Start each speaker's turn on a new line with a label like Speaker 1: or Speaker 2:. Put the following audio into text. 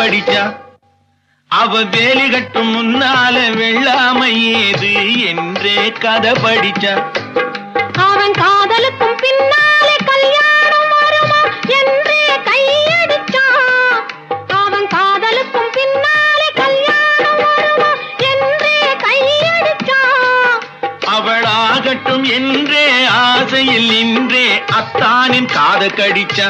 Speaker 1: படிச்சா அவ வேலி கட்டும் முன்னால வெள்ளாமை ஏது என்றே கதை படிச்சா
Speaker 2: அவன் காதலுக்கும் பின்னாலே கல்யாணம் வருமா என்றே கையடிச்சான் அவன் காதலுக்கும் பின்னாலே கல்யாணம் வருமா என்றே கையடிச்சான்
Speaker 1: அவளாகட்டும் என்றே ஆசையில் நின்றே அத்தானின் காத கடிச்சா